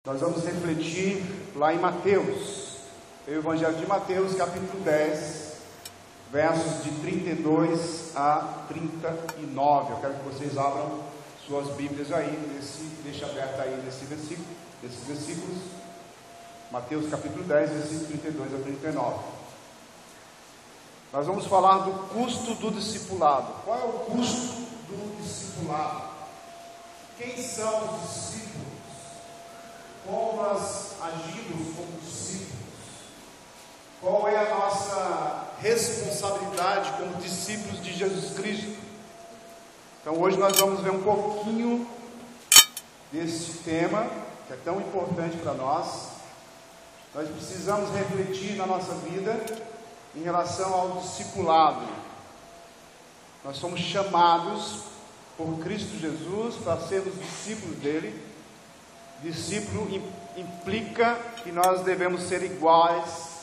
Nós vamos refletir lá em Mateus, o Evangelho de Mateus, capítulo 10, versos de 32 a 39. Eu quero que vocês abram suas Bíblias aí, deixa aberta aí nesses versículos. Mateus capítulo 10, versículos 32 a 39. Nós vamos falar do custo do discipulado. Qual é o custo do discipulado? Quem são os discípulos? Como nós agimos como discípulos? Qual é a nossa responsabilidade como discípulos de Jesus Cristo? Então hoje nós vamos ver um pouquinho desse tema, que é tão importante para nós. Nós precisamos refletir na nossa vida em relação ao discipulado. Nós somos chamados por Cristo Jesus para sermos discípulos dele. Discípulo implica que nós devemos ser iguais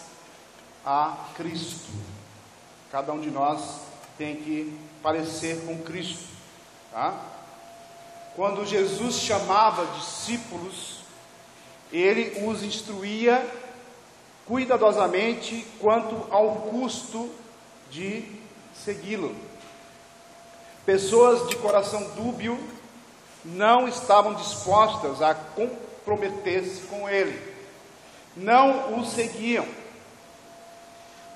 a Cristo. Cada um de nós tem que parecer com Cristo, tá? Quando Jesus chamava discípulos, ele os instruía cuidadosamente quanto ao custo de segui-lo. Pessoas de coração dúbio não estavam dispostas a comprometer-se com ele, não o seguiam.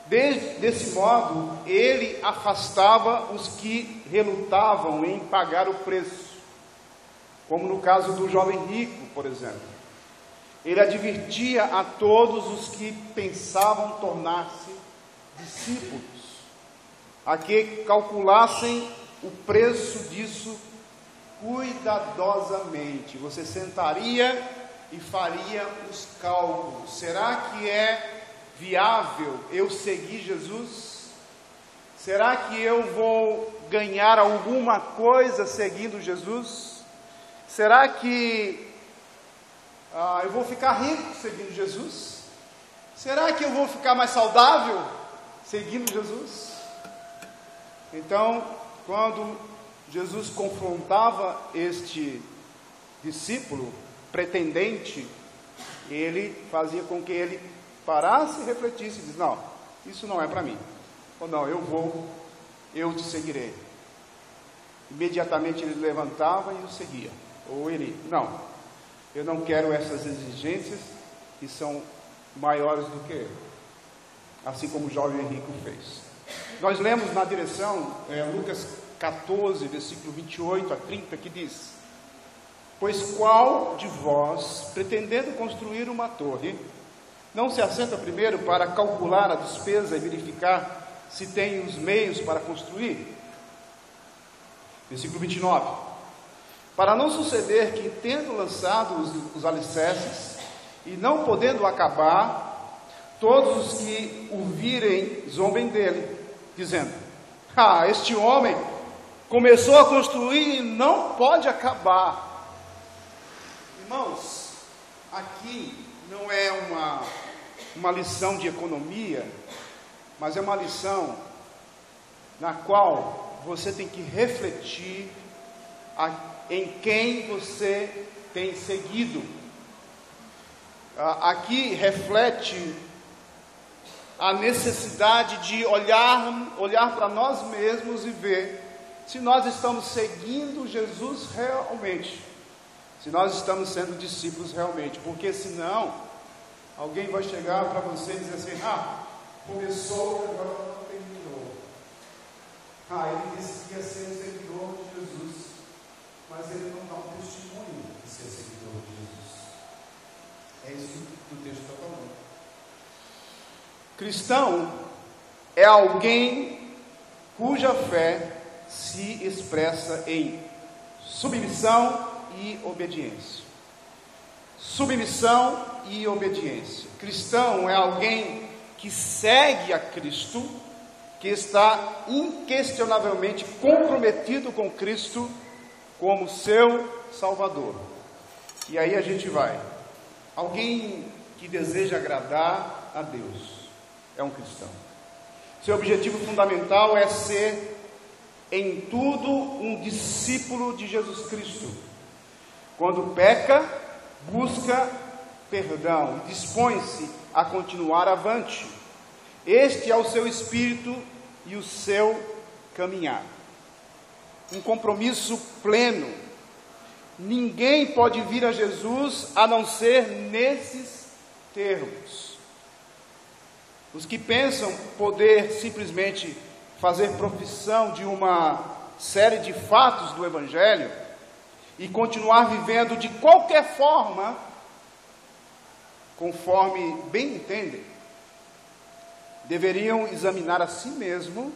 Desse modo, ele afastava os que relutavam em pagar o preço, como no caso do jovem rico, por exemplo. Ele advertia a todos os que pensavam tornar-se discípulos, a que calculassem o preço disso cuidadosamente. Você sentaria e faria os cálculos. Será que é viável eu seguir Jesus? Será que eu vou ganhar alguma coisa seguindo Jesus? Será que eu vou ficar rico seguindo Jesus? Será que eu vou ficar mais saudável seguindo Jesus? Então, quando Jesus confrontava este discípulo pretendente, ele fazia com que ele parasse e refletisse e disse: não, isso não é para mim. Ou não, eu te seguirei. Imediatamente ele levantava e o seguia. Ou ele: não, eu não quero essas exigências que são maiores do que eu. Assim como o jovem rico fez. Nós lemos na direção Lucas 14, versículo 28 a 30, que diz: pois qual de vós, pretendendo construir uma torre, não se assenta primeiro para calcular a despesa e verificar se tem os meios para construir? Versículo 29: para não suceder que, tendo lançado os alicerces e não podendo acabar, todos os que o virem zombem dele, dizendo: este homem começou a construir e não pode acabar. Irmãos, aqui não é uma lição de economia, mas é uma lição na qual você tem que refletir em quem você tem seguido. Aqui reflete a necessidade de olhar para nós mesmos e ver se nós estamos seguindo Jesus realmente, se nós estamos sendo discípulos realmente, porque senão alguém vai chegar para você e dizer assim: começou e agora não terminou. Ele disse que ia ser um seguidor de Jesus, mas ele não dá um testemunho de ser seguidor de Jesus. É isso que o texto está falando. Cristão é alguém cuja fé se expressa em submissão e obediência. Submissão e obediência. Cristão é alguém que segue a Cristo, que está inquestionavelmente comprometido com Cristo como seu Salvador. E aí a gente vai. Alguém que deseja agradar a Deus é um cristão. Seu objetivo fundamental é ser em tudo um discípulo de Jesus Cristo. Quando peca, busca perdão e dispõe-se a continuar avante. Este é o seu espírito e o seu caminhar. Um compromisso pleno. Ninguém pode vir a Jesus a não ser nesses termos. Os que pensam poder simplesmente fazer profissão de uma série de fatos do Evangelho e continuar vivendo de qualquer forma, conforme bem entendem, deveriam examinar a si mesmos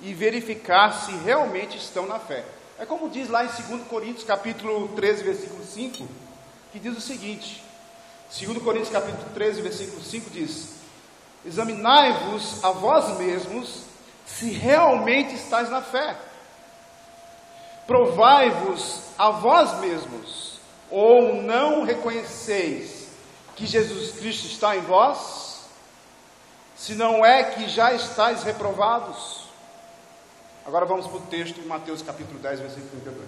e verificar se realmente estão na fé. É como diz lá em 2 Coríntios capítulo 13, versículo 5, que diz o seguinte, 2 Coríntios capítulo 13, versículo 5 diz: examinai-vos a vós mesmos se realmente estáis na fé. Provai-vos a vós mesmos, ou não reconheceis que Jesus Cristo está em vós? Se não é que já estáis reprovados? Agora vamos para o texto de Mateus capítulo 10, versículo 32.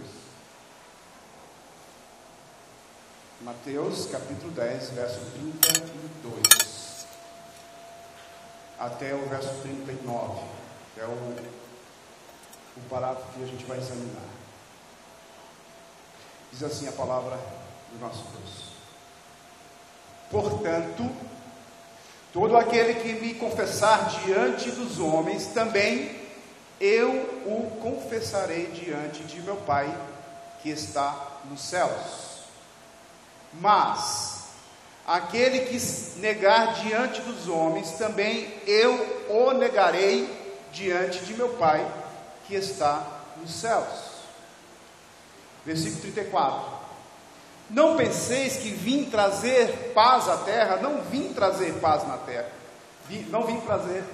Mateus capítulo 10, verso 32 até o verso 39, que é o parágrafo que a gente vai examinar. Diz assim a palavra do nosso Deus: portanto, todo aquele que me confessar diante dos homens, também eu o confessarei diante de meu Pai que está nos céus. Mas aquele que negar diante dos homens, também eu o negarei diante de meu Pai que está nos céus. Versículo 34. Não penseis que vim trazer paz à terra. Não vim trazer paz na terra. Não vim trazer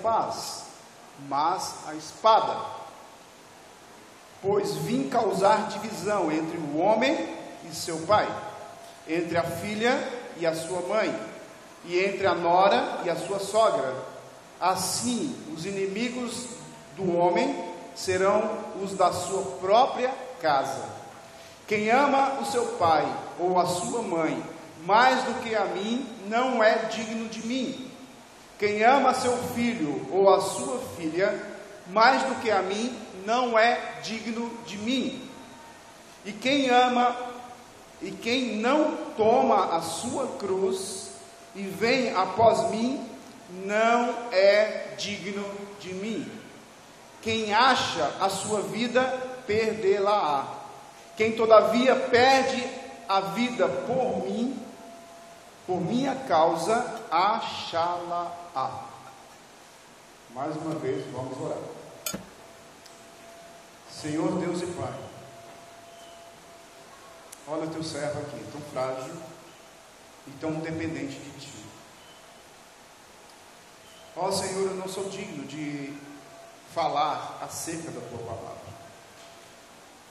paz, mas a espada. Pois vim causar divisão entre o homem e seu pai, entre a filha e a sua mãe, e entre a nora e a sua sogra. Assim, os inimigos do homem serão os da sua própria casa. Quem ama o seu pai ou a sua mãe mais do que a mim, não é digno de mim. Quem ama seu filho ou a sua filha mais do que a mim, não é digno de mim. E quem não toma a sua cruz e vem após mim, não é digno de mim. Quem acha a sua vida, perdê-la-á. Quem todavia perde a vida por mim, por minha causa, achá-la-á. Mais uma vez, vamos orar. Senhor Deus e Pai, olha teu servo aqui, tão frágil e tão dependente de Ti. Ó Senhor, eu não sou digno de falar acerca da Tua palavra,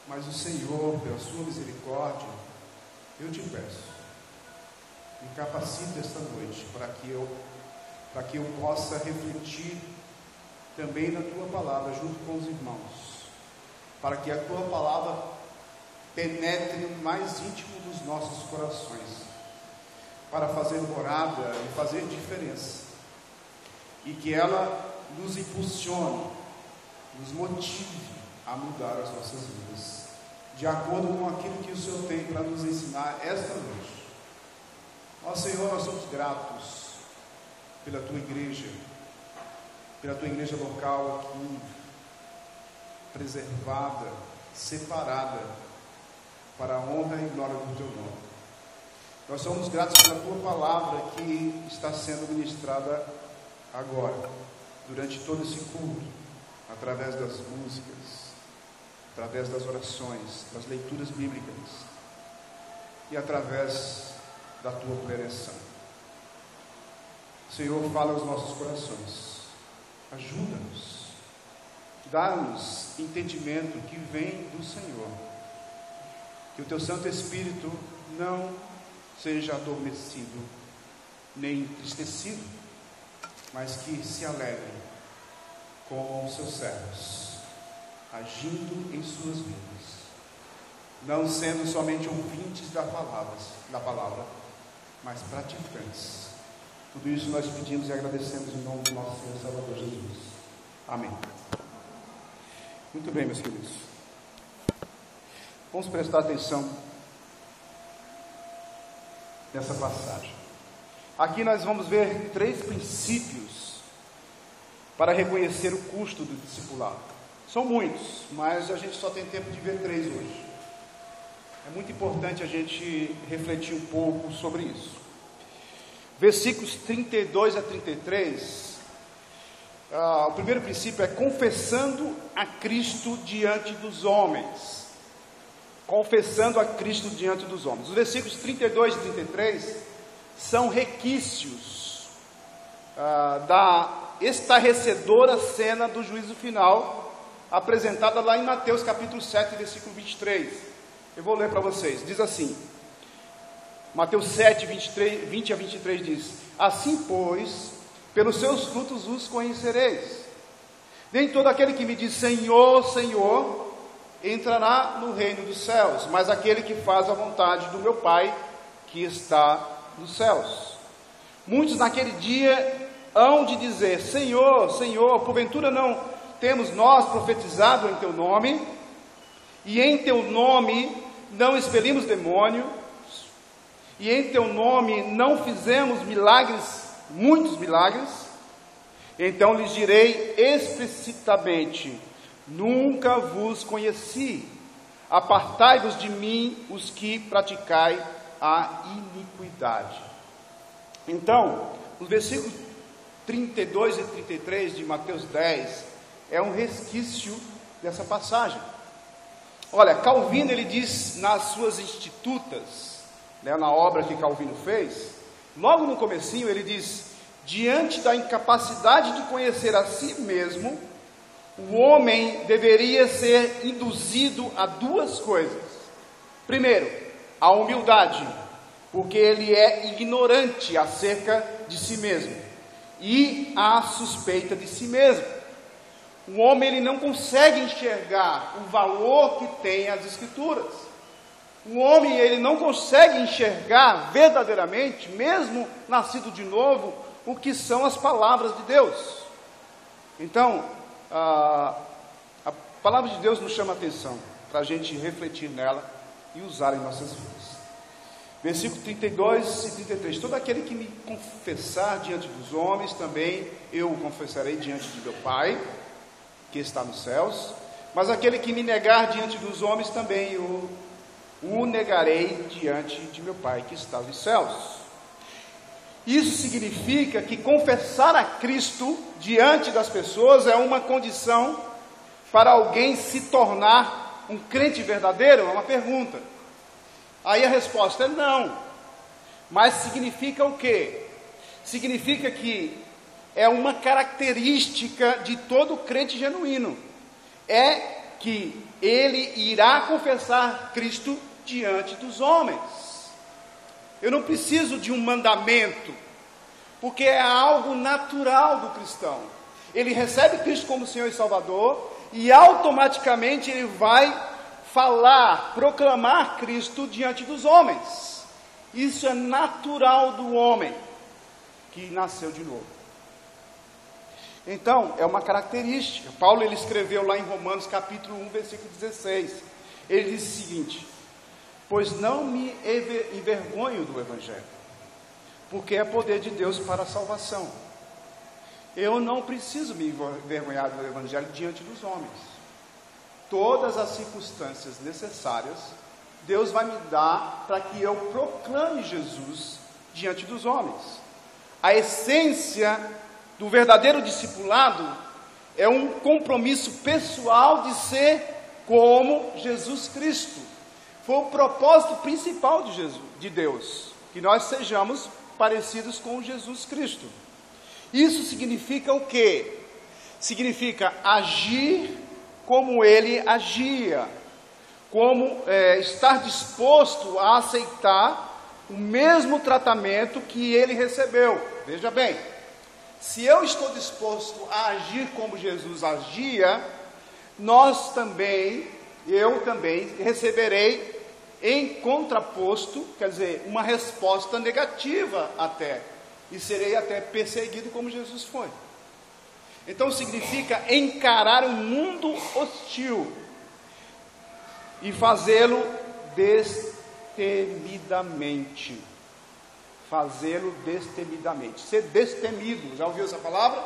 mas o Senhor, pela Sua misericórdia, eu te peço, me capacite esta noite para que eu possa refletir também na Tua palavra junto com os irmãos, para que a Tua palavra penetre no mais íntimo dos nossos corações, para fazer morada e fazer diferença, e que ela nos impulsione, nos motive a mudar as nossas vidas, de acordo com aquilo que o Senhor tem para nos ensinar esta noite. Ó Senhor, nós somos gratos pela Tua igreja local aqui, preservada, separada, para a honra e glória do Teu nome. Nós somos gratos pela Tua palavra que está sendo ministrada agora, durante todo esse culto, através das músicas, através das orações, das leituras bíblicas e através da Tua pregação. Senhor, fala aos nossos corações, ajuda-nos, dá-nos entendimento que vem do Senhor, que o Teu Santo Espírito não seja adormecido, nem entristecido, mas que se alegre com os Seus servos, agindo em suas vidas. não sendo somente ouvintes da palavra, mas praticantes. Tudo isso nós pedimos e agradecemos em nome do nosso Senhor e Salvador Jesus. Amém. Muito bem, meus queridos. Vamos prestar atenção nessa passagem. Aqui nós vamos ver 3 princípios para reconhecer o custo do discipulado. São muitos, mas a gente só tem tempo de ver 3 hoje. É muito importante a gente refletir um pouco sobre isso. Versículos 32 a 33, o primeiro princípio é confessando a Cristo diante dos homens. Confessando a Cristo diante dos homens. Os versículos 32 e 33 são requisitos da estarrecedora cena do juízo final, apresentada lá em Mateus capítulo 7, versículo 23. Eu vou ler para vocês. Diz assim, Mateus 7, 20 a 23 diz: assim, pois, pelos seus frutos os conhecereis. Nem todo aquele que me diz Senhor, Senhor, entrará no reino dos céus, mas aquele que faz a vontade do meu Pai que está nos céus. Muitos naquele dia hão de dizer: Senhor, Senhor, porventura não temos nós profetizado em teu nome, e em teu nome não expelimos demônios, e em teu nome não fizemos milagres, muitos milagres? Então lhes direi explicitamente: nunca vos conheci, apartai-vos de mim, os que praticai a iniquidade. Então, os versículos 32 e 33 de Mateus 10 é um resquício dessa passagem. Olha, Calvino, ele diz nas suas Institutas, na obra que Calvino fez, logo no comecinho ele diz: diante da incapacidade de conhecer a si mesmo, o homem deveria ser induzido a 2 coisas. Primeiro, a humildade, porque ele é ignorante acerca de si mesmo, e a suspeita de si mesmo. O homem, ele não consegue enxergar o valor que tem as Escrituras. O homem, ele não consegue enxergar verdadeiramente, mesmo nascido de novo, o que são as palavras de Deus. Então, a palavra de Deus nos chama a atenção, para a gente refletir nela e usar em nossas vidas. Versículo 32 e 33, todo aquele que me confessar diante dos homens, também eu o confessarei diante de meu Pai, que está nos céus, mas aquele que me negar diante dos homens, também eu o negarei diante de meu Pai, que está nos céus. Isso significa que confessar a Cristo diante das pessoas é uma condição para alguém se tornar um crente verdadeiro? É uma pergunta. Aí a resposta é não. Mas significa o quê? Significa que é uma característica de todo crente genuíno. É que ele irá confessar Cristo diante dos homens. Eu não preciso de um mandamento, porque é algo natural do cristão. Ele recebe Cristo como Senhor e Salvador, e automaticamente ele vai falar, proclamar Cristo diante dos homens. Isso é natural do homem que nasceu de novo. Então, é uma característica. Paulo, ele escreveu lá em Romanos capítulo 1, versículo 16. Ele diz o seguinte: pois não me envergonho do Evangelho, porque é poder de Deus para a salvação. Eu não preciso me envergonhar do Evangelho diante dos homens. Todas as circunstâncias necessárias, Deus vai me dar para que eu proclame Jesus diante dos homens. A essência do verdadeiro discipulado é um compromisso pessoal de ser como Jesus Cristo. Foi o propósito principal de Deus, que nós sejamos parecidos com Jesus Cristo. Isso significa o quê? Significa agir como ele agia, como estar disposto a aceitar o mesmo tratamento que ele recebeu. Veja bem, se eu estou disposto a agir como Jesus agia, eu também receberei em contraposto, quer dizer, uma resposta negativa até, e serei até perseguido como Jesus foi. Então significa encarar um mundo hostil e fazê-lo destemidamente. Fazê-lo destemidamente. Ser destemido, já ouviu essa palavra?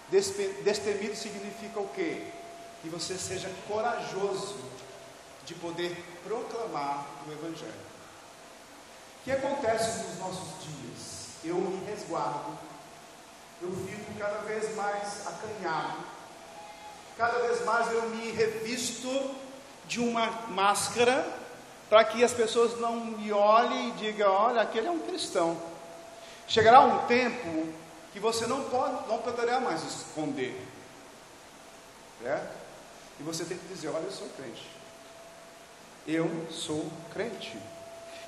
Destemido significa o quê? Que você seja corajoso de poder proclamar o Evangelho. O que acontece nos nossos dias? Eu me resguardo, eu fico cada vez mais acanhado, cada vez mais eu me revisto de uma máscara, para que as pessoas não me olhem e digam, olha, aquele é um cristão. Chegará um tempo que você não poderá mais esconder, certo? E você tem que dizer, olha, eu sou crente. Eu sou crente.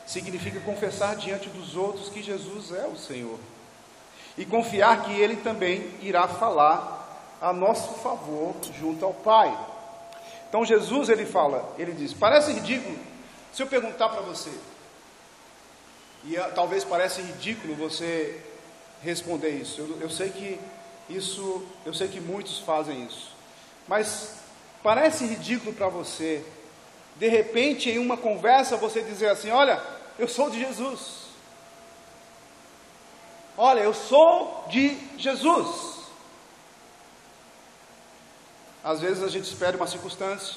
Significa confessar diante dos outros que Jesus é o Senhor. E confiar que Ele também irá falar a nosso favor junto ao Pai. Então Jesus, ele diz, parece ridículo, se eu perguntar para você, e talvez pareça ridículo você responder isso, eu sei que muitos fazem isso, mas parece ridículo para você, de repente em uma conversa você dizer assim, olha, eu sou de Jesus, olha, eu sou de Jesus. Às vezes a gente espera uma circunstância,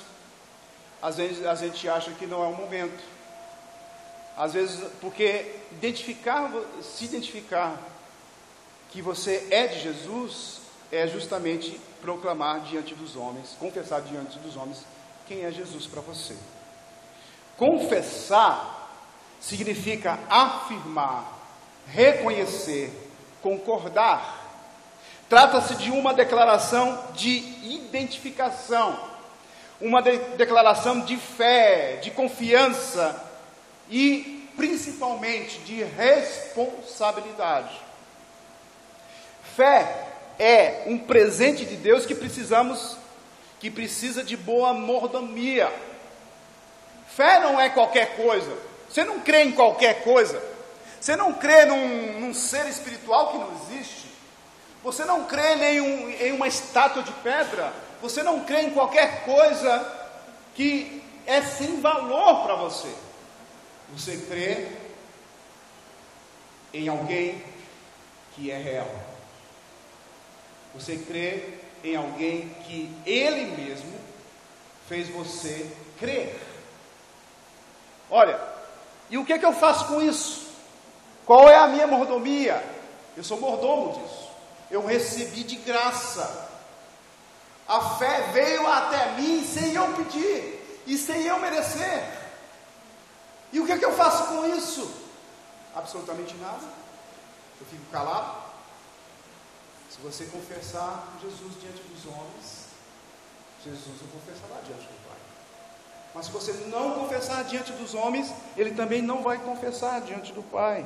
às vezes a gente acha que não é o momento, às vezes porque se identificar que você é de Jesus é justamente proclamar diante dos homens, confessar diante dos homens quem é Jesus para você. Confessar significa afirmar, reconhecer, concordar. Trata-se de uma declaração de identificação, uma declaração de fé, de confiança e principalmente de responsabilidade. Fé é um presente de Deus que precisa de boa mordomia. Fé não é qualquer coisa. Você não crê em qualquer coisa. Você não crê num ser espiritual que não existe. Você não crê em uma estátua de pedra. Você não crê em qualquer coisa que é sem valor para você. Você crê em alguém que é real. Você crê em alguém que Ele mesmo fez você crer. Olha, e o que é que eu faço com isso? Qual é a minha mordomia? Eu sou mordomo disso. Eu recebi de graça. A fé veio até mim sem eu pedir e sem eu merecer. E o que é que eu faço com isso? Absolutamente nada. Eu fico calado. Se você confessar Jesus diante dos homens, Jesus o confessará diante do Pai. Mas se você não confessar diante dos homens, Ele também não vai confessar diante do Pai.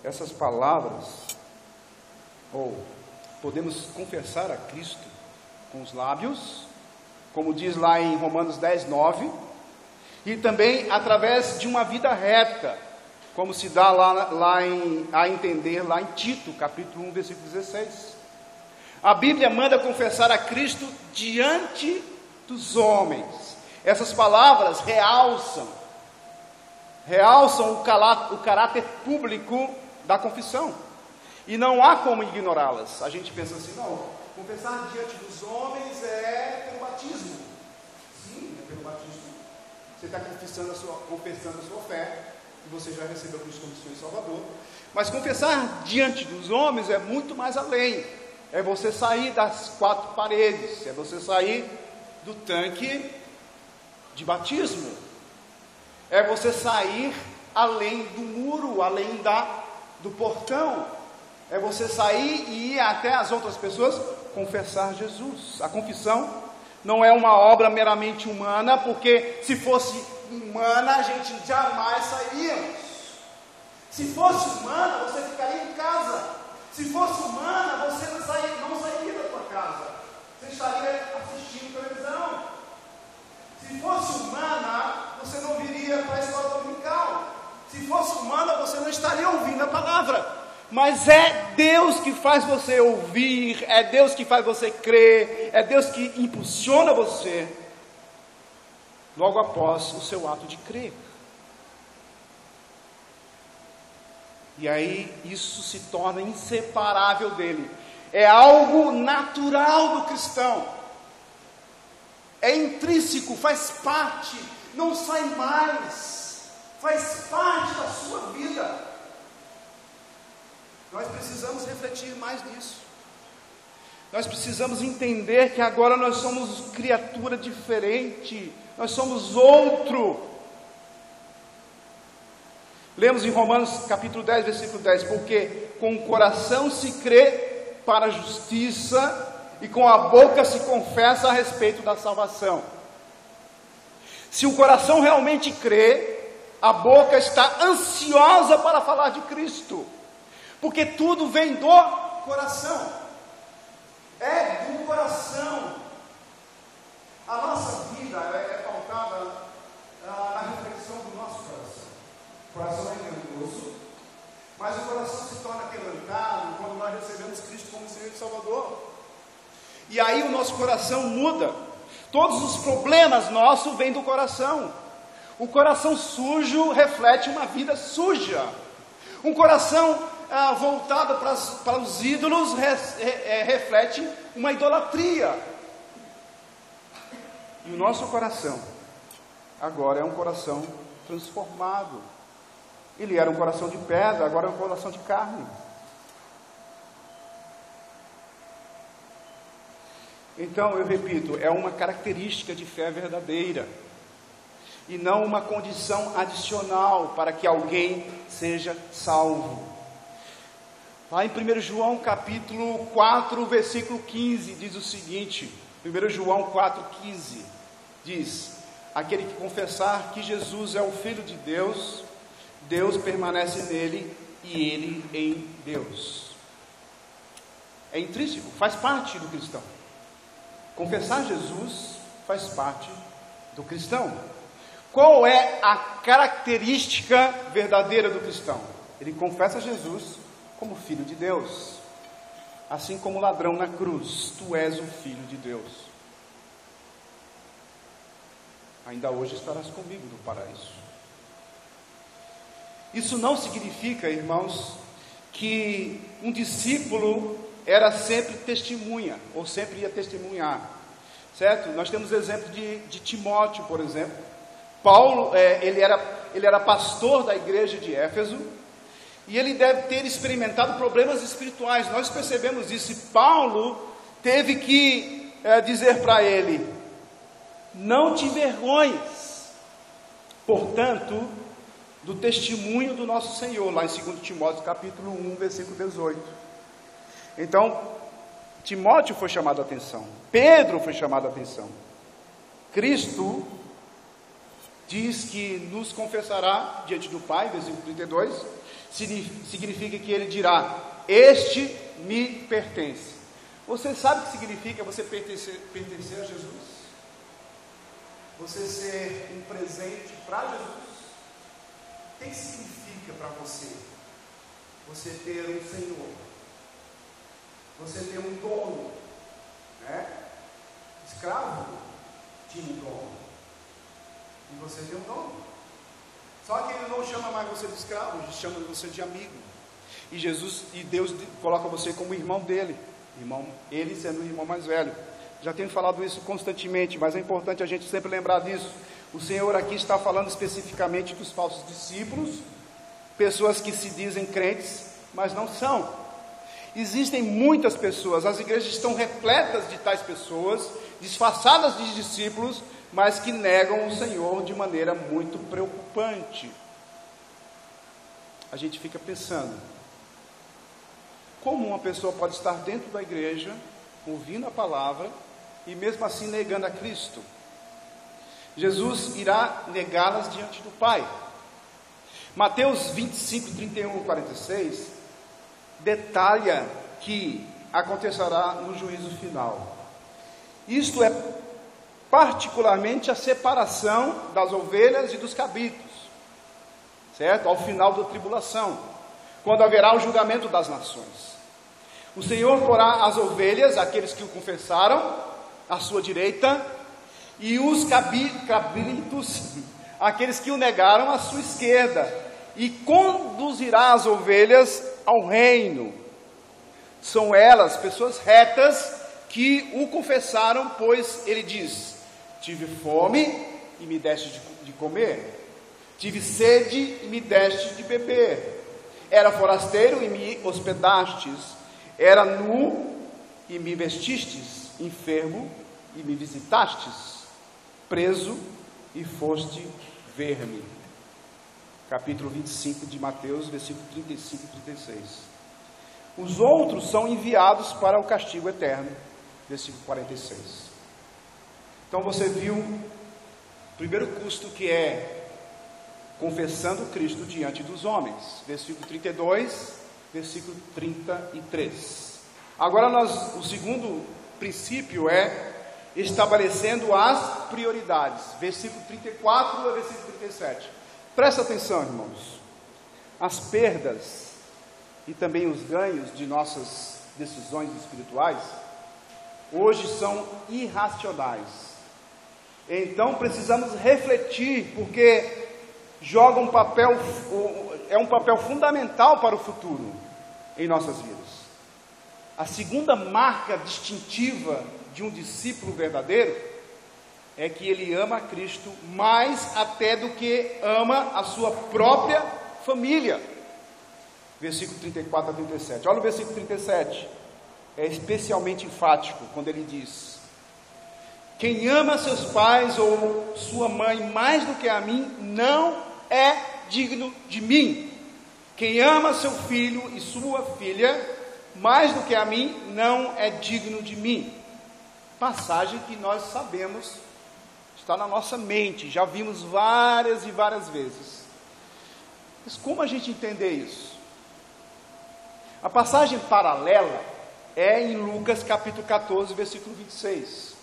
Essas palavras, podemos confessar a Cristo com os lábios, como diz lá em Romanos 10, 9, e também através de uma vida reta, como se dá a entender lá em Tito, capítulo 1, versículo 16. A Bíblia manda confessar a Cristo diante dos homens. Essas palavras realçam o caráter público da confissão, e não há como ignorá-las. A gente pensa assim, não, confessar diante dos homens é pelo batismo. Sim, é pelo batismo. Você está confessando a sua fé, e você já recebeu Cristo como Senhor e Salvador. Mas confessar diante dos homens é muito mais além. É você sair das quatro paredes, é você sair do tanque de batismo, é você sair além do muro, além do portão, é você sair e ir até as outras pessoas confessar Jesus. A confissão não é uma obra meramente humana, porque se fosse humana, a gente jamais sairíamos. Se fosse humana, você ficaria em casa. Se fosse humana, você não sairia da sua casa. Você estaria assistindo televisão. Se fosse humana, você não viria para a escola dominical. Se fosse humana, você não estaria ouvindo a palavra. Mas é Deus que faz você ouvir, é Deus que faz você crer, é Deus que impulsiona você logo após o seu ato de crer. E aí isso se torna inseparável dele. É algo natural do cristão. É intrínseco, faz parte, não sai mais, faz parte da sua vida. Nós precisamos refletir mais nisso. Nós precisamos entender que agora nós somos criatura diferente, nós somos outro. Lemos em Romanos capítulo 10, versículo 10, porque com o coração se crê para a justiça e com a boca se confessa a respeito da salvação. Se o coração realmente crê, a boca está ansiosa para falar de Cristo, porque tudo vem do coração, é do coração. A nossa vida é pautada na reflexão do nosso coração. O coração é enganoso, mas o coração se torna quebrantado quando nós recebemos Cristo como Senhor e Salvador. E aí o nosso coração muda. Todos os problemas nossos vêm do coração. O coração sujo reflete uma vida suja. Um coração voltado para os ídolos reflete uma idolatria. E o nosso coração agora é um coração transformado. Ele era um coração de pedra, agora é um coração de carne. Então, eu repito, é uma característica de fé verdadeira, e não uma condição adicional para que alguém seja salvo. Lá em 1 João capítulo 4, versículo 15, diz o seguinte, 1 João 4,15, diz: aquele que confessar que Jesus é o Filho de Deus, Deus permanece nele e ele em Deus. É intrínseco, faz parte do cristão. Confessar Jesus faz parte do cristão. Qual é a característica verdadeira do cristão? Ele confessa Jesus como Filho de Deus. Assim como o ladrão na cruz, tu és o Filho de Deus. Ainda hoje estarás comigo no paraíso. Isso não significa, irmãos, que um discípulo era sempre testemunha, ou sempre ia testemunhar, certo? Nós temos o exemplo de Timóteo, por exemplo. Paulo, ele era pastor da igreja de Éfeso, e ele deve ter experimentado problemas espirituais. Nós percebemos isso, e Paulo teve que dizer para ele: não te envergonhes, portanto, do testemunho do nosso Senhor, lá em 2 Timóteo capítulo 1, versículo 18. Então, Timóteo foi chamado a atenção, Pedro foi chamado a atenção. Cristo diz que nos confessará diante do Pai, versículo 32, significa que ele dirá: este me pertence. Você sabe o que significa você pertencer a Jesus? Você ser um presente para Jesus? O que significa para você? Você ter um Senhor, você ter um dono, né? Escravo tinha um dono, e você tem um dono. Só que ele não chama mais você de escravo, ele chama você de amigo. E Jesus, e Deus coloca você como irmão dele, ele sendo o irmão mais velho. Já tenho falado isso constantemente, mas é importante a gente sempre lembrar disso. O Senhor aqui está falando especificamente dos falsos discípulos, pessoas que se dizem crentes, mas não são. Existem muitas pessoas, as igrejas estão repletas de tais pessoas, disfarçadas de discípulos, mas que negam o Senhor de maneira muito preocupante. A gente fica pensando, como uma pessoa pode estar dentro da igreja, ouvindo a palavra, e mesmo assim negando a Cristo? Jesus irá negá-las diante do Pai. Mateus 25, 31 e 46 detalha que acontecerá no juízo final. Isto é particularmente a separação das ovelhas e dos cabritos, certo? Ao final da tribulação, quando haverá o julgamento das nações. O Senhor porá as ovelhas, aqueles que o confessaram, à sua direita, e os cabritos, aqueles que o negaram, à sua esquerda, e conduzirá as ovelhas ao reino. São elas, pessoas retas, que o confessaram, pois ele diz: tive fome e me deste de comer, tive sede e me deste de beber, era forasteiro e me hospedastes, era nu e me vestistes, enfermo e me visitastes, preso e foste ver-me. Capítulo 25 de Mateus, versículo 35 e 36. Os outros são enviados para o castigo eterno, versículo 46. Então você viu o primeiro custo, que é confessando Cristo diante dos homens, versículo 32, versículo 33. Agora o segundo princípio é estabelecendo as prioridades, versículo 34 a versículo 37. Presta atenção, irmãos. As perdas e também os ganhos de nossas decisões espirituais hoje são irracionais. Então precisamos refletir, porque joga um papel fundamental para o futuro em nossas vidas. A segunda marca distintiva de um discípulo verdadeiro é que ele ama a Cristo mais até do que ama a sua própria família. Versículo 34 a 37. Olha o versículo 37. É especialmente enfático quando ele diz: quem ama seus pais ou sua mãe mais do que a mim, não é digno de mim. Quem ama seu filho e sua filha mais do que a mim, não é digno de mim. Passagem que nós sabemos, está na nossa mente, já vimos várias e várias vezes. Mas como a gente entender isso? A passagem paralela é em Lucas capítulo 14, versículo 26.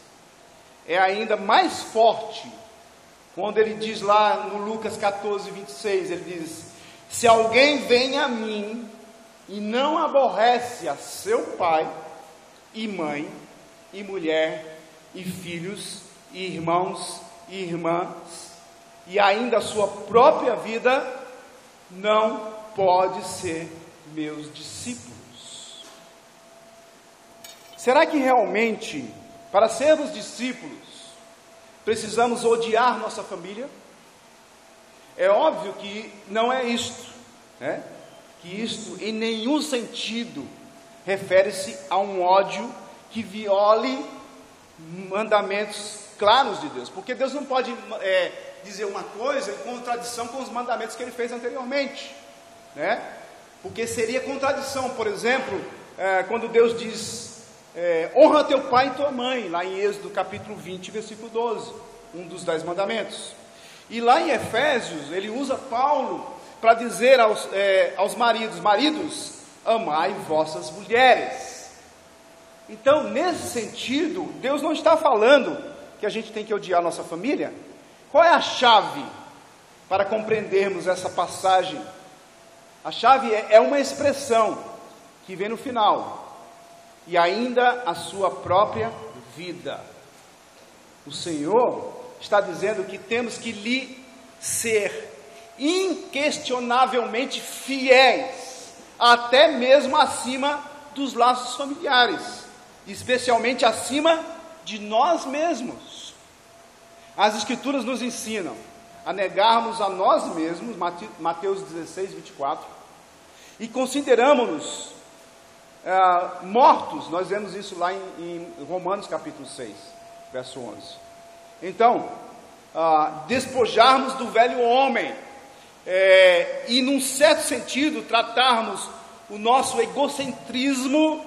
É ainda mais forte, quando ele diz lá no Lucas 14, 26, ele diz: se alguém vem a mim e não aborrece a seu pai e mãe e mulher e filhos e irmãos e irmãs, e ainda a sua própria vida, não pode ser meus discípulos. Será que realmente, para sermos discípulos, precisamos odiar nossa família? É óbvio que não é isto, né? Que isto em nenhum sentido refere-se a um ódio que viole mandamentos claros de Deus, porque Deus não pode dizer uma coisa em contradição com os mandamentos que ele fez anteriormente, né? Porque seria contradição, por exemplo, quando Deus diz: honra teu pai e tua mãe, lá em Êxodo capítulo 20, versículo 12, um dos 10 mandamentos. E lá em Efésios, ele usa Paulo para dizer aos maridos, amai vossas mulheres. Então, nesse sentido, Deus não está falando que a gente tem que odiar nossa família. Qual é a chave para compreendermos essa passagem? A chave é uma expressão que vem no final: e ainda a sua própria vida. O Senhor está dizendo que temos que lhe ser inquestionavelmente fiéis, até mesmo acima dos laços familiares, especialmente acima de nós mesmos. As Escrituras nos ensinam a negarmos a nós mesmos, Mateus 16, 24, e consideramos-nos mortos. Nós vemos isso lá em Romanos capítulo 6, verso 11. Então, despojarmos do velho homem, e num certo sentido tratarmos o nosso egocentrismo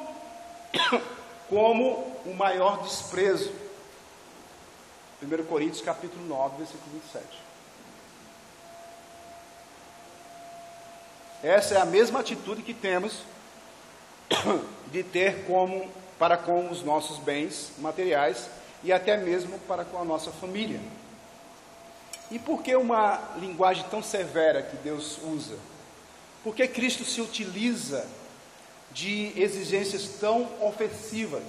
como o maior desprezo. 1 Coríntios capítulo 9, versículo 27. Essa é a mesma atitude que temos de ter para com os nossos bens materiais, e até mesmo para com a nossa família. E por que uma linguagem tão severa que Deus usa? Por que Cristo se utiliza de exigências tão ofensivas?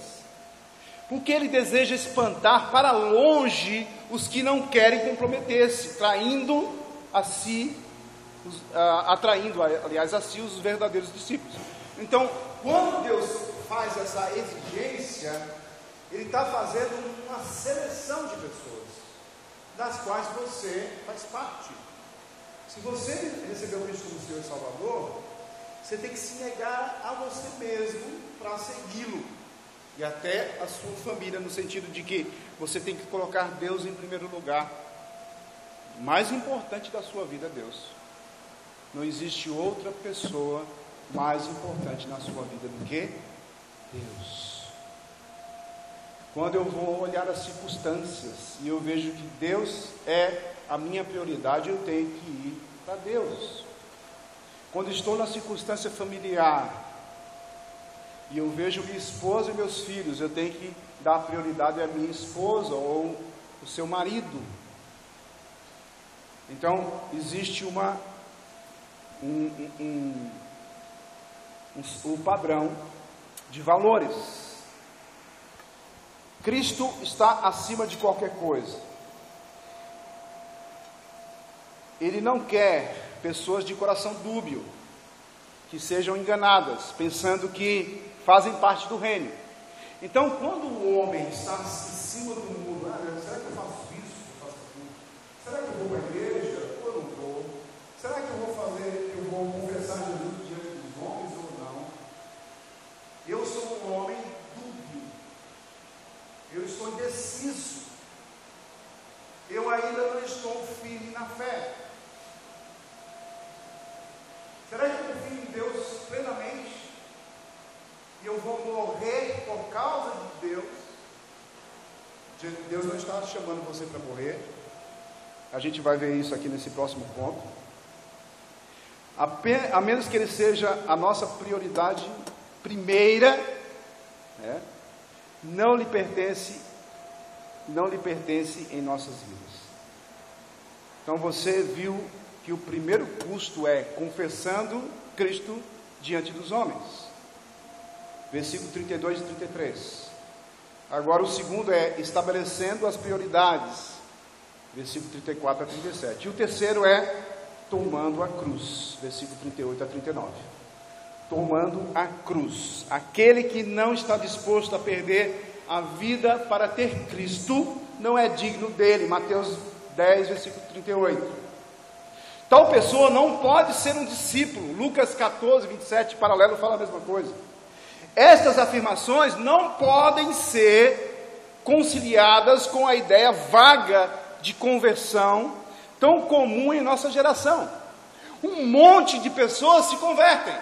Porque Ele deseja espantar para longe os que não querem comprometer-se, atraindo a si os verdadeiros discípulos. Então, quando Deus faz essa exigência, Ele está fazendo uma seleção de pessoas, das quais você faz parte. Se você recebeu Cristo como Senhor e Salvador, você tem que se negar a você mesmo para segui-lo, e até a sua família, no sentido de que você tem que colocar Deus em primeiro lugar. O mais importante da sua vida é Deus. Não existe outra pessoa mais importante na sua vida do que Deus. Quando eu vou olhar as circunstâncias e eu vejo que Deus é a minha prioridade, eu tenho que ir para Deus. Quando estou na circunstância familiar e eu vejo minha esposa e meus filhos, eu tenho que dar prioridade à minha esposa ou o seu marido. Então, existe um padrão de valores. Cristo está acima de qualquer coisa. Ele não quer pessoas de coração dúbio, que sejam enganadas, pensando que fazem parte do reino. Então, quando o homem está em cima do muro, será que eu faço isso? Eu faço aquilo? Será que eu vou para a igreja ou eu não vou? Será que eu vou confessar Jesus diante dos homens ou não? Eu sou um homem dúbio. Eu estou indeciso. Eu ainda não estou firme na fé. Será que eu confio em Deus plenamente? E eu vou morrer por causa de Deus? Deus não está chamando você para morrer. A gente vai ver isso aqui nesse próximo ponto. A menos que Ele seja a nossa prioridade primeira, não lhe pertence em nossas vidas. Então você viu que o primeiro custo é confessando Cristo diante dos homens. Versículo 32 e 33. Agora o segundo é estabelecendo as prioridades. Versículo 34 a 37. E o terceiro é tomando a cruz. Versículo 38 a 39. Tomando a cruz. Aquele que não está disposto a perder a vida para ter Cristo, não é digno dele. Mateus 10, versículo 38. Tal pessoa não pode ser um discípulo. Lucas 14, 27, paralelo, fala a mesma coisa. Estas afirmações não podem ser conciliadas com a ideia vaga de conversão tão comum em nossa geração. Um monte de pessoas se convertem.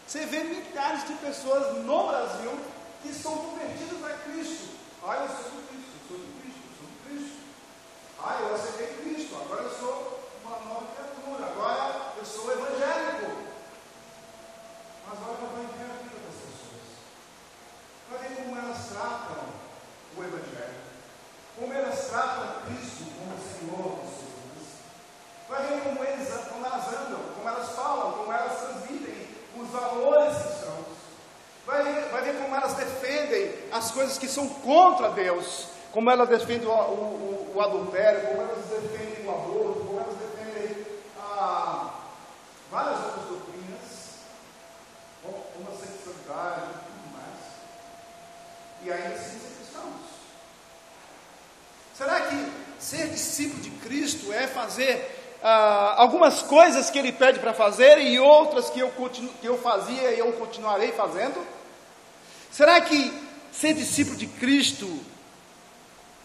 Você vê milhares de pessoas no Brasil que são convertidas a Cristo. Eu sou de Cristo, eu sou de Cristo, eu sou de Cristo. Eu aceitei Cristo, agora eu sou uma nova criatura, agora eu sou evangélico. Mas olha como é a vida das pessoas. Vai ver como elas tratam o evangelho, como elas tratam Cristo como Senhor das suas vidas. Vai ver como elas andam, como elas falam, como elas transmitem os valores cristãos. Vai ver como elas defendem as coisas que são contra Deus, como elas defendem o adultério, como elas defendem o aborto, como elas defendem várias outras doutrinas, homossexualidade e tudo mais. E ainda assim ser cristãos. Será que ser discípulo de Cristo é fazer algumas coisas que Ele pede para fazer e outras que eu fazia e eu continuarei fazendo? Será que ser discípulo de Cristo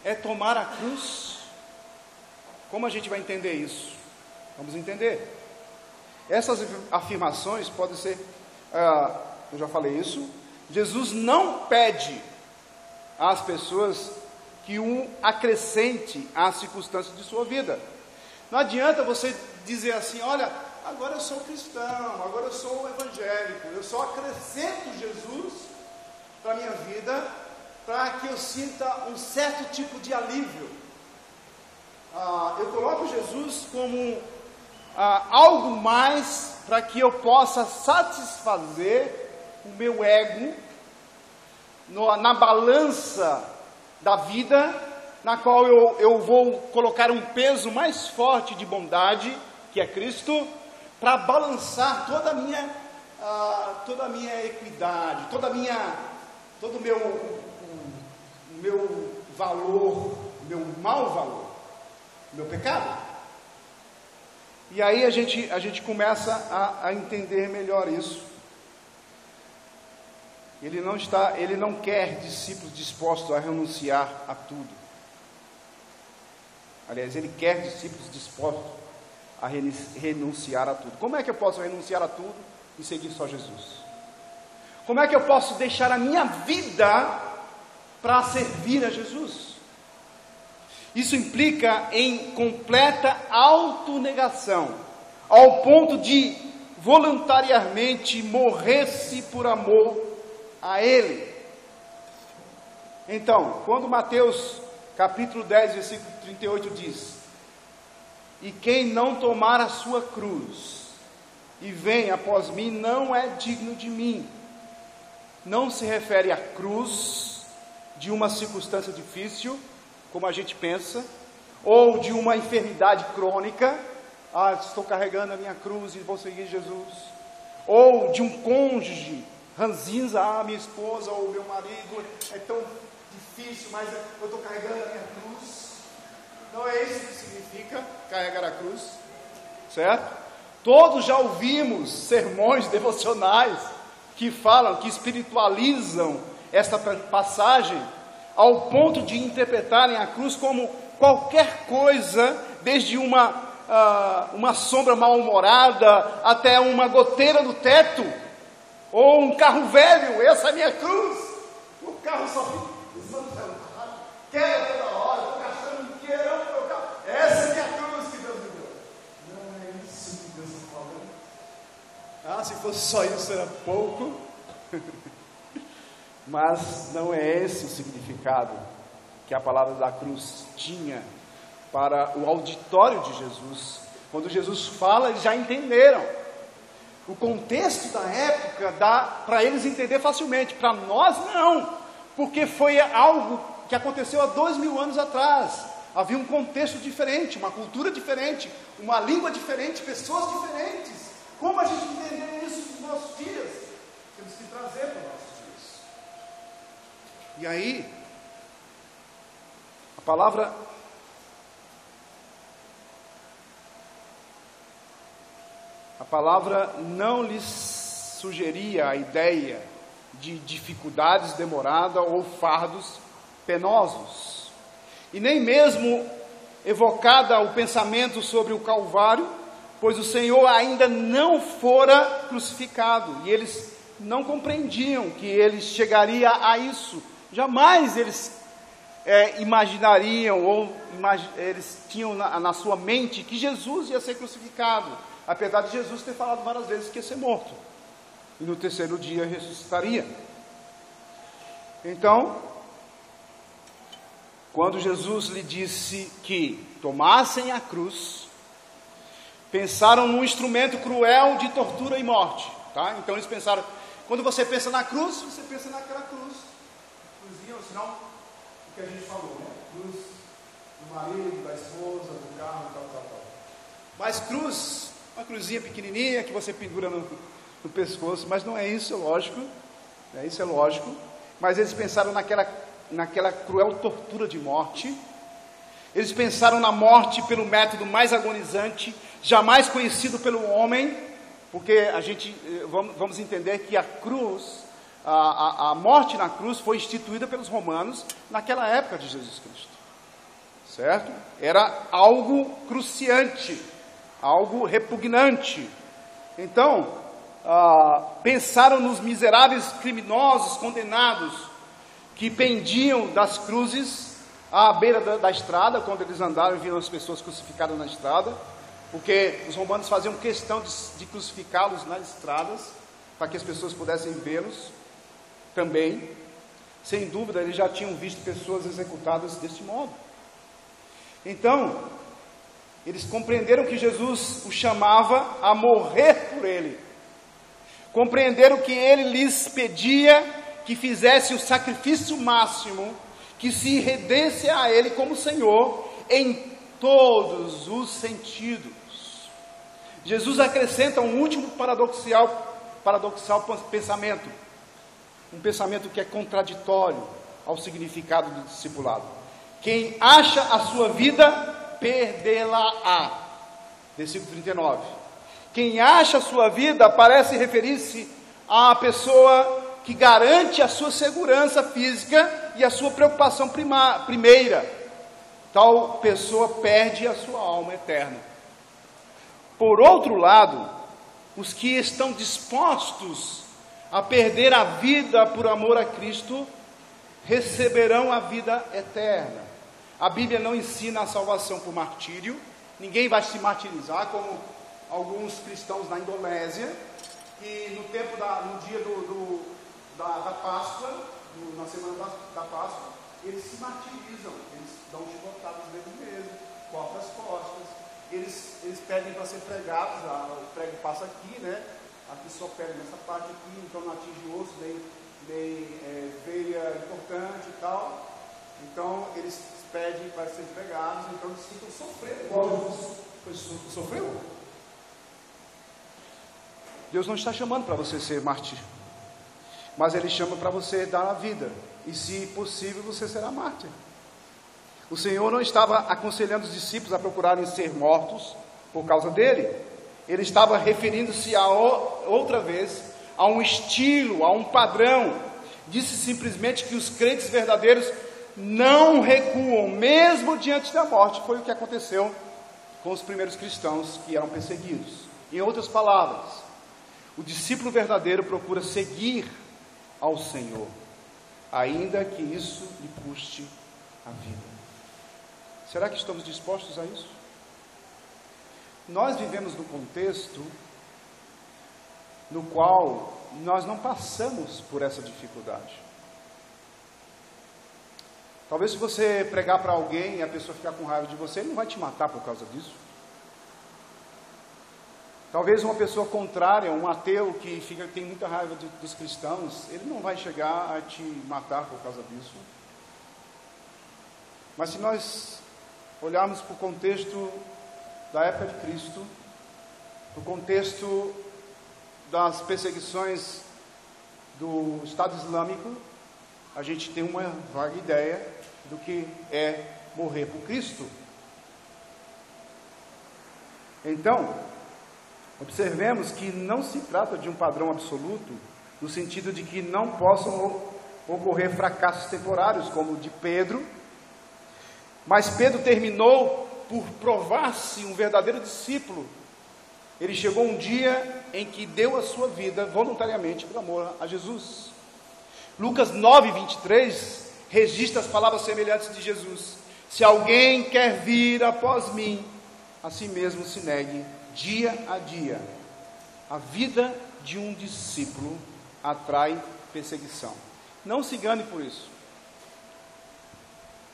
é tomar a cruz? Como a gente vai entender isso? Vamos entender. Essas afirmações podem ser, eu já falei isso, Jesus não pede às pessoas que o acrescente às circunstâncias de sua vida. Não adianta você dizer assim, olha, agora eu sou cristão, agora eu sou evangélico, eu só acrescento Jesus para a minha vida para que eu sinta um certo tipo de alívio. Eu coloco Jesus como algo mais para que eu possa satisfazer o meu ego na balança da vida, na qual eu vou colocar um peso mais forte de bondade, que é Cristo, para balançar toda a minha equidade, todo o meu valor, meu mau valor, meu pecado. E aí a gente começa a entender melhor isso. Ele não quer discípulos dispostos a renunciar a tudo. Aliás, ele quer discípulos dispostos a renunciar a tudo. Como é que eu posso renunciar a tudo e seguir só Jesus? Como é que eu posso deixar a minha vida para servir a Jesus? Isso implica em completa autonegação, ao ponto de voluntariamente morrer-se por amor a Ele. Então, quando Mateus capítulo 10, versículo 38 diz: e quem não tomar a sua cruz e vem após mim, não é digno de mim. Não se refere à cruz de uma circunstância difícil, como a gente pensa, ou de uma enfermidade crônica. Estou carregando a minha cruz e vou seguir Jesus. Ou de um cônjuge ranzinza, minha esposa ou meu marido é tão difícil, mas eu estou carregando a minha cruz. Não é isso que significa carregar a cruz, certo? Todos já ouvimos sermões devocionais que falam, que espiritualizam esta passagem ao ponto de interpretarem a cruz como qualquer coisa, desde uma sombra mal-humorada até uma goteira no teto, ou um carro velho. Essa é a minha cruz. O carro só fica quebra toda hora, estou gastando dinheiro no meu carro. Essa é a minha cruz que Deus me deu. Não é isso que Deus está falando. Se fosse só isso era pouco. Mas não é esse o significado que a palavra da cruz tinha para o auditório de Jesus. Quando Jesus fala, eles já entenderam. O contexto da época dá para eles entender facilmente. Para nós não, porque foi algo que aconteceu há 2000 anos atrás. Havia um contexto diferente, uma cultura diferente, uma língua diferente, pessoas diferentes. Como a gente entender isso nos nossos dias? Temos que trazer para os nossos dias. E aí, a palavra não lhes sugeria a ideia de dificuldades demoradas ou fardos penosos, e nem mesmo evocada o pensamento sobre o Calvário, pois o Senhor ainda não fora crucificado, e eles não compreendiam que ele chegaria a isso. Jamais eles imaginariam, eles tinham na sua mente que Jesus ia ser crucificado, apesar de Jesus ter falado várias vezes que ia ser morto, e no terceiro dia ressuscitaria. Então, quando Jesus lhe disse que tomassem a cruz, pensaram num instrumento cruel de tortura e morte, tá? Então eles pensaram, quando você pensa na cruz, você pensa naquela cruz, cruzinha, ou senão, o que a gente falou, né? Cruz do marido, da esposa, do carro, tal. Mas cruz, uma cruzinha pequenininha que você pendura no pescoço, mas não é isso, é lógico, isso é lógico, mas eles pensaram naquela cruel tortura de morte. Eles pensaram na morte pelo método mais agonizante, jamais conhecido pelo homem, porque vamos entender que a cruz, a morte na cruz foi instituída pelos romanos naquela época de Jesus Cristo, certo? Era algo cruciante, algo repugnante. Então, pensaram nos miseráveis criminosos condenados que pendiam das cruzes à beira da estrada, quando eles andaram e viram as pessoas crucificadas na estrada, porque os romanos faziam questão de crucificá-los nas estradas, para que as pessoas pudessem vê-los também. sem dúvida eles já tinham visto pessoas executadas deste modo. Então, eles compreenderam que Jesus o chamava a morrer por ele. Compreenderam que ele lhes pedia que fizesse o sacrifício máximo, que se rendesse a ele como Senhor em todos os sentidos. Jesus acrescenta um último paradoxal pensamento, um pensamento que é contraditório ao significado do discipulado. Quem acha a sua vida, perdê-la-á. Versículo 39. Quem acha a sua vida parece referir-se à pessoa que garante a sua segurança física e a sua preocupação primeira. Tal pessoa perde a sua alma eterna. Por outro lado, os que estão dispostos a perder a vida por amor a Cristo, receberão a vida eterna. A Bíblia não ensina a salvação por martírio. Ninguém vai se martirizar, como alguns cristãos na Indonésia, que no dia da Páscoa, na semana da Páscoa, eles se martirizam, eles dão chicotadas neles mesmos, cortam as costas, eles pedem para ser pregados, o prego passa aqui, né? Aqui só pega nessa parte aqui, então não atinge o osso, nem veia importante e tal. Então eles pedem para ser pregados, então eles ficam sofrendo, igual Jesus sofreu. Deus não está chamando para você ser mártir, mas Ele chama para você dar a vida, e se possível você será mártir. O Senhor não estava aconselhando os discípulos a procurarem ser mortos por causa dele. Ele estava referindo-se outra vez a um estilo, a um padrão. Disse simplesmente que os crentes verdadeiros não recuam, mesmo diante da morte. Foi o que aconteceu com os primeiros cristãos que eram perseguidos. Em outras palavras, o discípulo verdadeiro procura seguir ao Senhor, ainda que isso lhe custe a vida. Será que estamos dispostos a isso? Nós vivemos num contexto no qual nós não passamos por essa dificuldade. Talvez se você pregar para alguém e a pessoa ficar com raiva de você, ele não vai te matar por causa disso. Talvez uma pessoa contrária, um ateu que tem muita raiva dos cristãos, ele não vai chegar a te matar por causa disso. Mas se nós olharmos para o contexto da época de Cristo, para o contexto das perseguições do Estado Islâmico, a gente tem uma vaga ideia do que é morrer por Cristo. Então, observemos que não se trata de um padrão absoluto, no sentido de que não possam ocorrer fracassos temporários, como o de Pedro, mas Pedro terminou por provar-se um verdadeiro discípulo. Ele chegou um dia em que deu a sua vida voluntariamente por amor a Jesus. Lucas 9:23 registra as palavras semelhantes de Jesus: se alguém quer vir após mim, a si mesmo se negue dia a dia. A vida de um discípulo atrai perseguição. Não se engane por isso.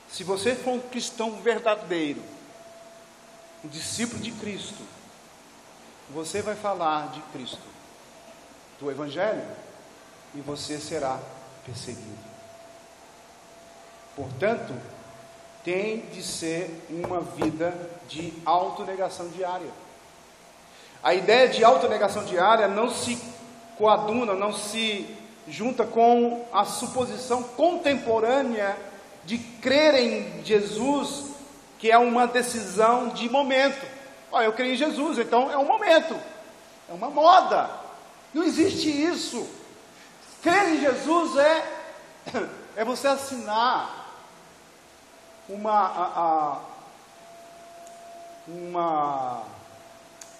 Se você for um cristão verdadeiro, um discípulo de Cristo, você vai falar de Cristo, do Evangelho, e você será perseguido. Portanto, tem de ser uma vida de autonegação diária. A ideia de autonegação diária não se coaduna, não se junta com a suposição contemporânea de crer em Jesus, que é uma decisão de momento. Eu creio em Jesus, então é um momento, é uma moda. Não existe isso. Crer em Jesus é você assinar uma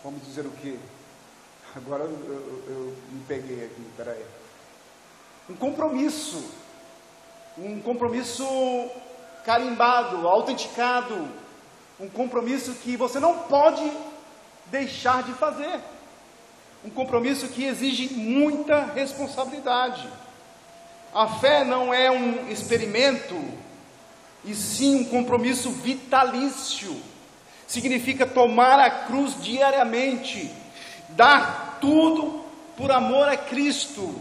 vamos dizer o quê? Agora eu me peguei aqui, peraí. Um compromisso carimbado, autenticado, um compromisso que você não pode deixar de fazer, um compromisso que exige muita responsabilidade. A fé não é um experimento, e sim um compromisso vitalício. Significa tomar a cruz diariamente, dar tudo por amor a Cristo,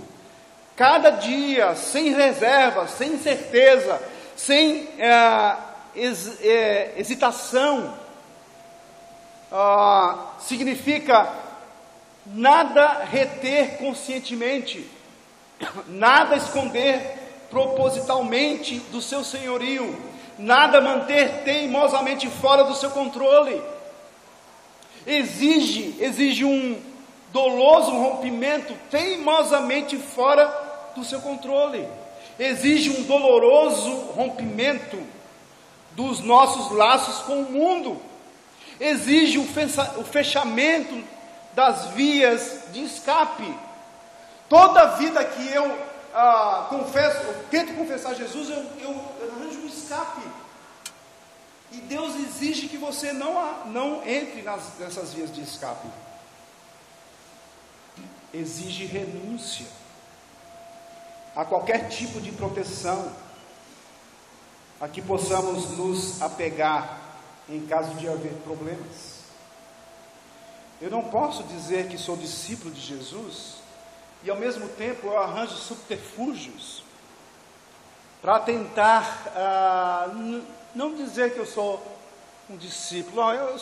cada dia, sem reserva, sem incerteza, sem hesitação. Significa nada reter conscientemente, nada esconder propositalmente do seu senhorio, nada manter teimosamente fora do seu controle. Exige um doloso rompimento teimosamente fora do seu controle. Exige um doloroso rompimento dos nossos laços com o mundo. Exige o fechamento das vias de escape. Toda vida que eu tento confessar Jesus, eu arranjo um escape. E Deus exige que você não entre nessas vias de escape. Exige renúncia a qualquer tipo de proteção a que possamos nos apegar em caso de haver problemas. Eu não posso dizer que sou discípulo de Jesus e ao mesmo tempo eu arranjo subterfúgios para tentar não dizer que eu sou um discípulo. Eu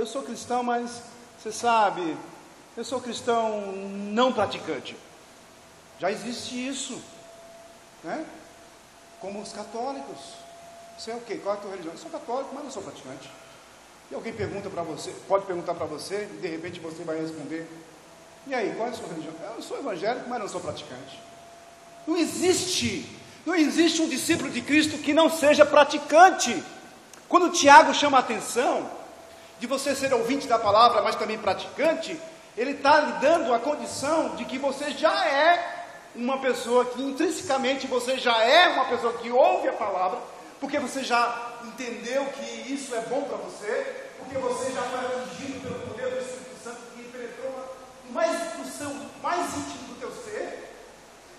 sou cristão, mas você sabe, eu sou cristão não praticante. Já existe isso, né? Como os católicos. Você é o quê? Qual é a tua religião? Eu sou católico, mas não sou praticante. E alguém pergunta para você, pode perguntar para você, e de repente você vai responder: e aí, qual é a sua religião? Eu sou evangélico, mas não sou praticante. Não existe um discípulo de Cristo que não seja praticante. Quando Tiago chama a atenção de você ser ouvinte da palavra, mas também praticante, ele está lhe dando a condição de que você já é uma pessoa que intrinsecamente você já é uma pessoa que ouve a palavra, porque você já entendeu que isso é bom para você, porque você já foi atingido pelo poder do Espírito Santo que penetrou no seu mais íntimo do teu ser,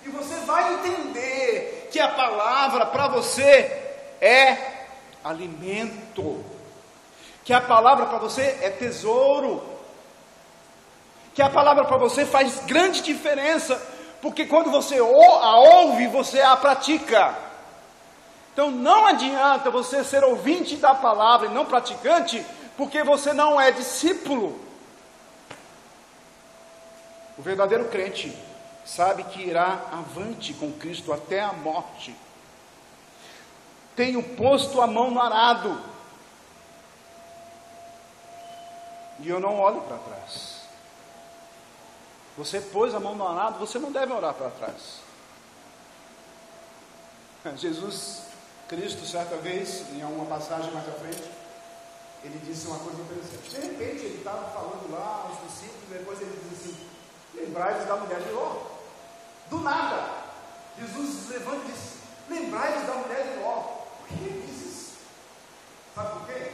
e você vai entender que a palavra para você é alimento, que a palavra para você é tesouro, que a palavra para você faz grande diferença, porque quando você a ouve, você a pratica. Então não adianta você ser ouvinte da palavra e não praticante, porque você não é discípulo. O verdadeiro crente sabe que irá avante com Cristo até a morte. Tenho posto a mão no arado, e eu não olho para trás. Você pôs a mão no arado, você não deve olhar para trás. Jesus Cristo, certa vez, em uma passagem mais à frente, ele disse uma coisa interessante. De repente, ele estava falando lá aos discípulos, depois ele diz assim: lembrai-vos da mulher de Ló. Do nada, Jesus levanta e diz: lembrai-vos da mulher de Ló. Por que ele diz isso? Sabe por quê?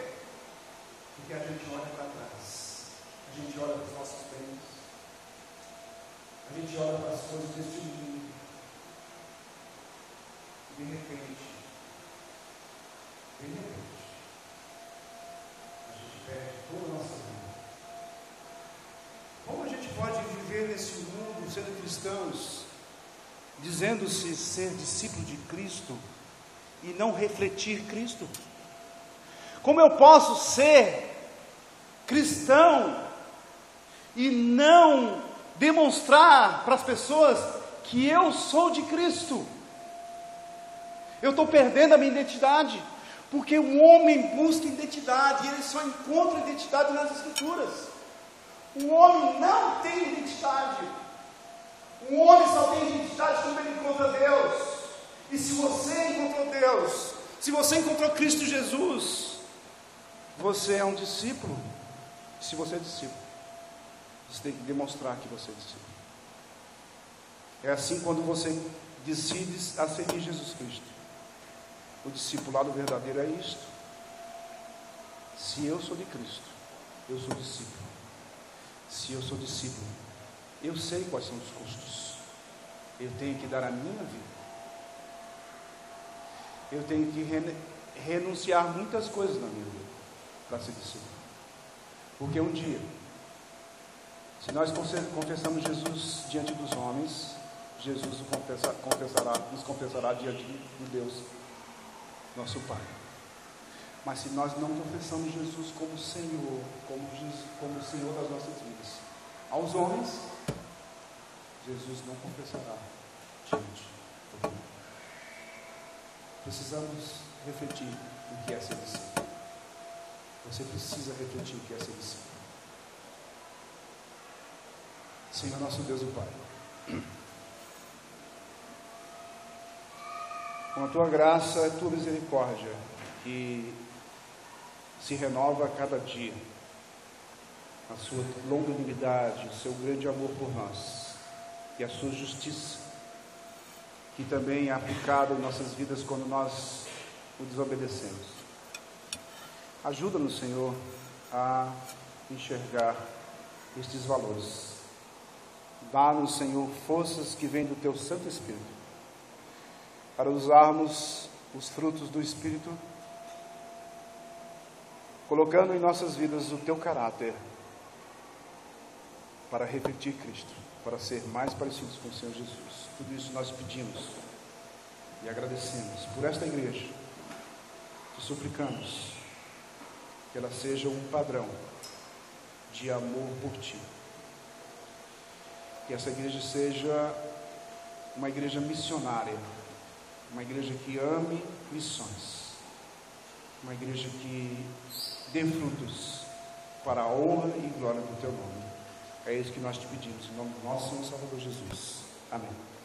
Porque a gente olha para trás, a gente olha para os nossos bens, a gente olha para as coisas deste mundo, de repente, a gente perde toda a nossa vida. Como a gente pode viver nesse mundo, sendo cristãos, dizendo-se ser discípulo de Cristo e não refletir Cristo? Como eu posso ser cristão e não demonstrar para as pessoas que eu sou de Cristo? Eu estou perdendo a minha identidade, porque o homem busca identidade e ele só encontra identidade nas Escrituras. O homem não tem identidade. O homem só tem identidade quando ele encontra Deus. E se você encontrou Deus, se você encontrou Cristo Jesus, você é um discípulo. Se você é discípulo, você tem que demonstrar que você é discípulo. É assim quando você decide a seguir Jesus Cristo. O discipulado verdadeiro é isto. Se eu sou de Cristo, eu sou discípulo. Se eu sou discípulo, eu sei quais são os custos. Eu tenho que dar a minha vida. eu tenho que renunciar muitas coisas na minha vida para ser discípulo. Porque um dia, se nós confessamos Jesus diante dos homens, Jesus nos confessará diante do Deus, nosso Pai. Mas se nós não confessamos Jesus como Senhor, como Senhor das nossas vidas, aos homens, Jesus não confessará diante do Pai. Precisamos refletir o que é ser discípulo. Você precisa refletir o que é ser discípulo. Senhor nosso Deus e Pai, com a Tua graça e a Tua misericórdia, que se renova a cada dia, a Sua longanimidade, o Seu grande amor por nós, e a Sua justiça, que também é aplicada em nossas vidas quando nós o desobedecemos. Ajuda-nos, Senhor, a enxergar estes valores. Dá-nos, Senhor, forças que vêm do Teu Santo Espírito, para usarmos os frutos do Espírito, colocando em nossas vidas o Teu caráter, para refletir Cristo, para ser mais parecidos com o Senhor Jesus. Tudo isso nós pedimos e agradecemos por esta igreja. Te suplicamos que ela seja um padrão de amor por Ti. Que essa igreja seja uma igreja missionária, uma igreja que ame missões, uma igreja que dê frutos para a honra e glória do Teu nome. É isso que nós te pedimos, em nome do nosso Senhor Salvador Jesus. Amém.